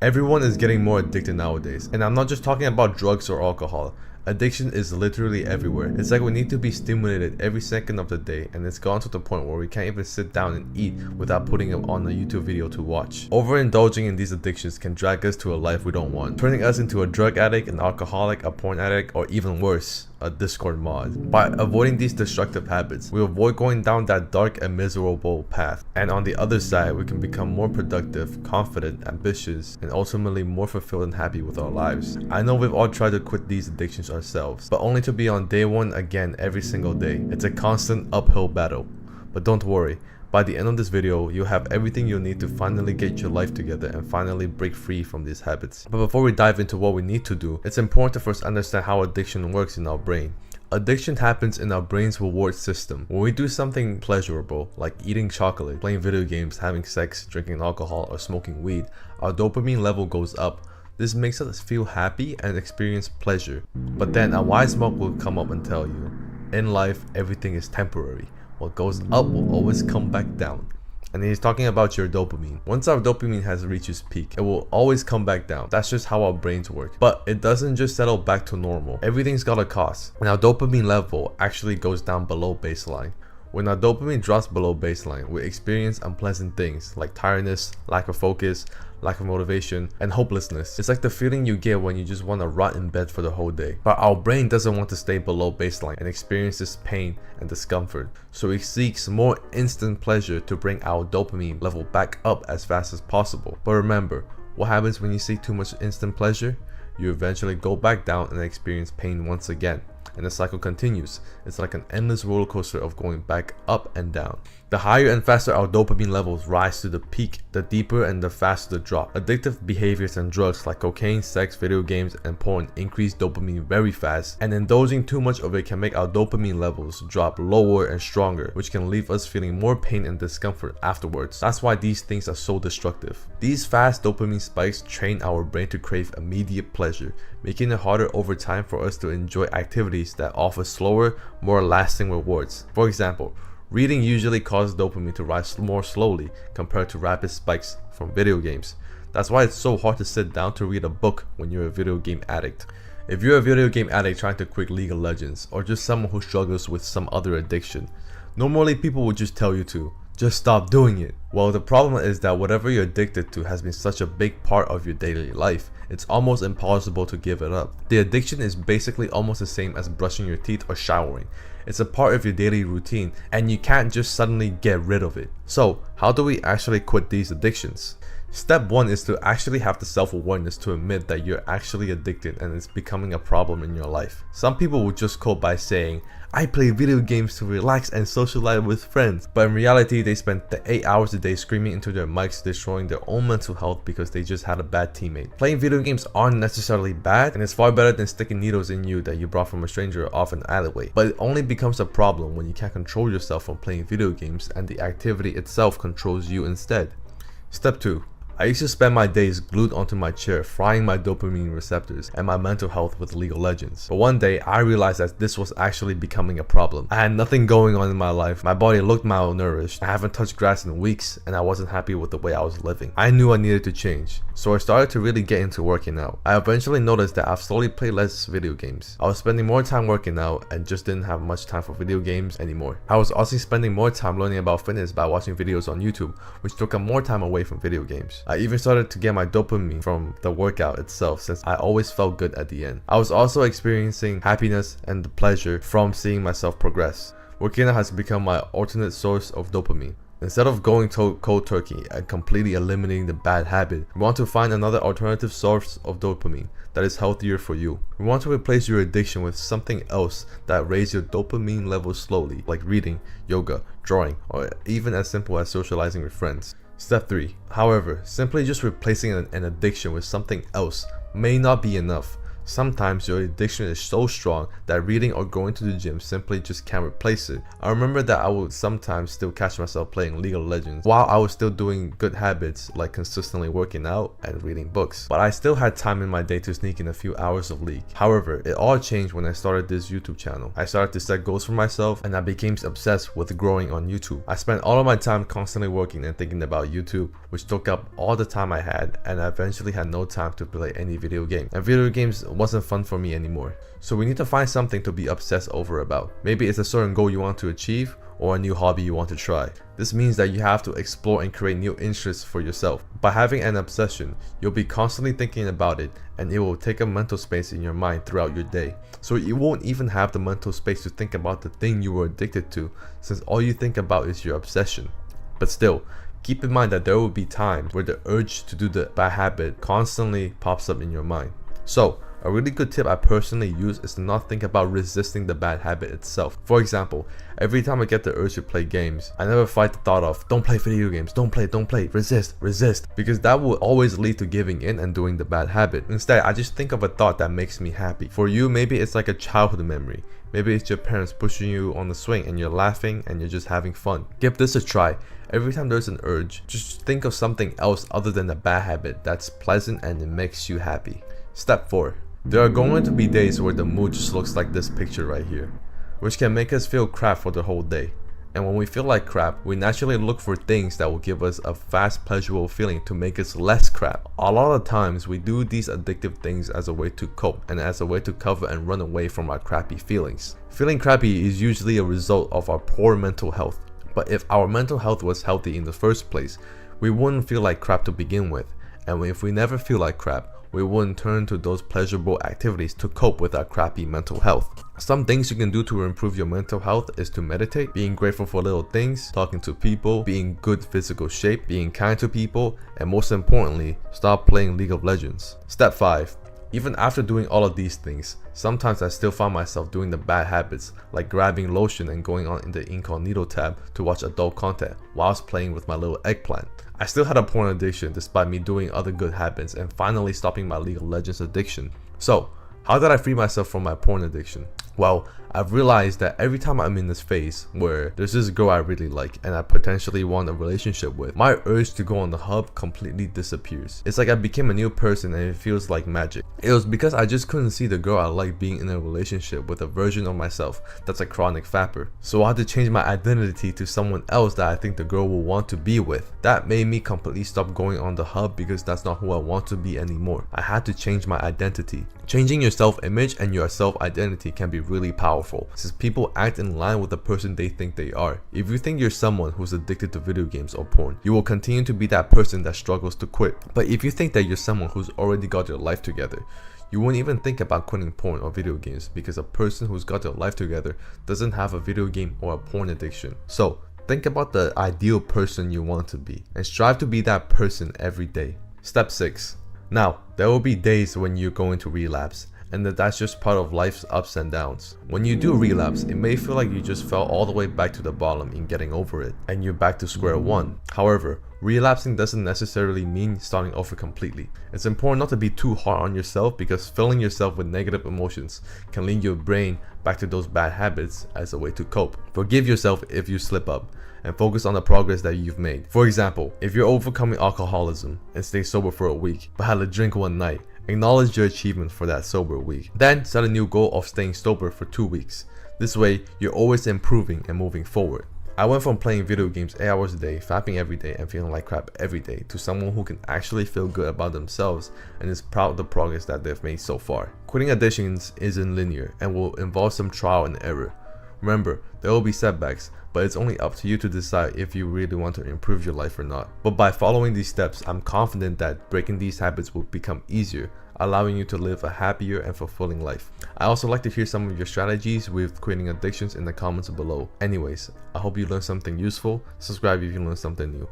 Everyone is getting more addicted nowadays, and I'm not just talking about drugs or alcohol. Addiction is literally everywhere. It's like we need to be stimulated every second of the day, and it's gone to the point where we can't even sit down and eat without putting it on a YouTube video to watch. Overindulging in these addictions can drag us to a life we don't want, turning us into a drug addict, an alcoholic, a porn addict, or even worse, a Discord mod. By avoiding these destructive habits, we avoid going down that dark and miserable path, and on the other side, we can become more productive, confident, ambitious, and ultimately more fulfilled and happy with our lives. I know we've all tried to quit these addictions ourselves, but only to be on day one again every single day. It's a constant uphill battle. But don't worry, by the end of this video, you'll have everything you'll need to finally get your life together and finally break free from these habits. But before we dive into what we need to do, it's important to first understand how addiction works in our brain. Addiction happens in our brain's reward system. When we do something pleasurable, like eating chocolate, playing video games, having sex, drinking alcohol, or smoking weed, our dopamine level goes up. This makes us feel happy and experience pleasure. But then a wise monk will come up and tell you, in life, everything is temporary. What goes up will always come back down. And he's talking about your dopamine. Once our dopamine has reached its peak, it will always come back down. That's just how our brains work. But it doesn't just settle back to normal. Everything's got a cost. And our dopamine level actually goes down below baseline. When our dopamine drops below baseline, we experience unpleasant things like tiredness, lack of focus, lack of motivation, and hopelessness. It's like the feeling you get when you just want to rot in bed for the whole day. But our brain doesn't want to stay below baseline and experiences pain and discomfort. So it seeks more instant pleasure to bring our dopamine level back up as fast as possible. But remember, what happens when you seek too much instant pleasure? You eventually go back down and experience pain once again. And the cycle continues. It's like an endless roller coaster of going back up and down. The higher and faster our dopamine levels rise to the peak, the deeper and the faster the drop. Addictive behaviors and drugs like cocaine, sex, video games, and porn increase dopamine very fast, and indulging too much of it can make our dopamine levels drop lower and stronger, which can leave us feeling more pain and discomfort afterwards. That's why these things are so destructive. These fast dopamine spikes train our brain to crave immediate pleasure, making it harder over time for us to enjoy activities that offer slower, more lasting rewards. For example, reading usually causes dopamine to rise more slowly compared to rapid spikes from video games. That's why it's so hard to sit down to read a book when you're a video game addict. If you're a video game addict trying to quit League of Legends, or just someone who struggles with some other addiction, normally people would just tell you to just stop doing it. Well, the problem is that whatever you're addicted to has been such a big part of your daily life, it's almost impossible to give it up. The addiction is basically almost the same as brushing your teeth or showering. It's a part of your daily routine, and you can't just suddenly get rid of it. So, how do we actually quit these addictions? Step 1 is to actually have the self-awareness to admit that you're actually addicted and it's becoming a problem in your life. Some people will just cope by saying, I play video games to relax and socialize with friends, but in reality they spend 8 hours a day screaming into their mics, destroying their own mental health because they just had a bad teammate. Playing video games aren't necessarily bad, and it's far better than sticking needles in you that you brought from a stranger off an alleyway, but it only becomes a problem when you can't control yourself from playing video games and the activity itself controls you instead. Step 2. I used to spend my days glued onto my chair, frying my dopamine receptors and my mental health with League of Legends. But one day, I realized that this was actually becoming a problem. I had nothing going on in my life, my body looked malnourished, I haven't touched grass in weeks, and I wasn't happy with the way I was living. I knew I needed to change, so I started to really get into working out. I eventually noticed that I've slowly played less video games. I was spending more time working out and just didn't have much time for video games anymore. I was also spending more time learning about fitness by watching videos on YouTube, which took up more time away from video games. I even started to get my dopamine from the workout itself, since I always felt good at the end. I was also experiencing happiness and the pleasure from seeing myself progress. Working out has become my alternate source of dopamine. Instead of going cold turkey and completely eliminating the bad habit, we want to find another alternative source of dopamine that is healthier for you. We want to replace your addiction with something else that raises your dopamine level slowly, like reading, yoga, drawing, or even as simple as socializing with friends. Step 3. However, simply just replacing an addiction with something else may not be enough. Sometimes your addiction is so strong that reading or going to the gym simply just can't replace it. I remember that I would sometimes still catch myself playing League of Legends while I was still doing good habits like consistently working out and reading books. But I still had time in my day to sneak in a few hours of League. However, it all changed when I started this YouTube channel. I started to set goals for myself and I became obsessed with growing on YouTube. I spent all of my time constantly working and thinking about YouTube, which took up all the time I had, and I eventually had no time to play any video game. And video games wasn't fun for me anymore. So we need to find something to be obsessed over about. Maybe it's a certain goal you want to achieve or a new hobby you want to try. This means that you have to explore and create new interests for yourself. By having an obsession, you'll be constantly thinking about it, and it will take up mental space in your mind throughout your day. So you won't even have the mental space to think about the thing you were addicted to, since all you think about is your obsession. But still, keep in mind that there will be times where the urge to do the bad habit constantly pops up in your mind. So a really good tip I personally use is to not think about resisting the bad habit itself. For example, every time I get the urge to play games, I never fight the thought of don't play video games, don't play, resist, because that will always lead to giving in and doing the bad habit. Instead, I just think of a thought that makes me happy. For you, maybe it's like a childhood memory. Maybe it's your parents pushing you on the swing and you're laughing and you're just having fun. Give this a try. Every time there's an urge, just think of something else other than a bad habit that's pleasant and it makes you happy. Step 4. There are going to be days where the mood just looks like this picture right here, which can make us feel crap for the whole day. And when we feel like crap, we naturally look for things that will give us a fast, pleasurable feeling to make us less crap. A lot of times, we do these addictive things as a way to cope and as a way to cover and run away from our crappy feelings. Feeling crappy is usually a result of our poor mental health. But if our mental health was healthy in the first place, we wouldn't feel like crap to begin with. And if we never feel like crap, we wouldn't turn to those pleasurable activities to cope with our crappy mental health. Some things you can do to improve your mental health is to meditate, being grateful for little things, talking to people, being in good physical shape, being kind to people, and most importantly, stop playing League of Legends. Step 5. Even after doing all of these things, sometimes I still find myself doing the bad habits like grabbing lotion and going on in the incognito tab to watch adult content whilst playing with my little eggplant. I still had a porn addiction despite me doing other good habits and finally stopping my League of Legends addiction. So, how did I free myself from my porn addiction? Well, I've realized that every time I'm in this phase where there's this girl I really like and I potentially want a relationship with, my urge to go on the hub completely disappears. It's like I became a new person and it feels like magic. It was because I just couldn't see the girl I like being in a relationship with a version of myself that's a chronic fapper. So I had to change my identity to someone else that I think the girl will want to be with. That made me completely stop going on the hub because that's not who I want to be anymore. I had to change my identity. Changing your self-image and your self-identity can be really powerful, since people act in line with the person they think they are. If you think you're someone who's addicted to video games or porn, you will continue to be that person that struggles to quit. But if you think that you're someone who's already got their life together, you won't even think about quitting porn or video games, because a person who's got their life together doesn't have a video game or a porn addiction. So think about the ideal person you want to be and strive to be that person every day. Step 6. Now, there will be days when you're going to relapse, and that's just part of life's ups and downs. When you do relapse, it may feel like you just fell all the way back to the bottom in getting over it, and you're back to square one. However, relapsing doesn't necessarily mean starting over completely. It's important not to be too hard on yourself, because filling yourself with negative emotions can lead your brain back to those bad habits as a way to cope. Forgive yourself if you slip up, and focus on the progress that you've made. For example, if you're overcoming alcoholism and stay sober for a week, but had a drink one night, acknowledge your achievement for that sober week. Then set a new goal of staying sober for 2 weeks. This way, you're always improving and moving forward. I went from playing video games 8 hours a day, fapping every day, and feeling like crap every day, to someone who can actually feel good about themselves and is proud of the progress that they've made so far. Quitting addictions isn't linear and will involve some trial and error. Remember, there will be setbacks, but it's only up to you to decide if you really want to improve your life or not. But by following these steps, I'm confident that breaking these habits will become easier, allowing you to live a happier and fulfilling life. I also like to hear some of your strategies with quitting addictions in the comments below. Anyways, I hope you learned something useful. Subscribe if you learned something new.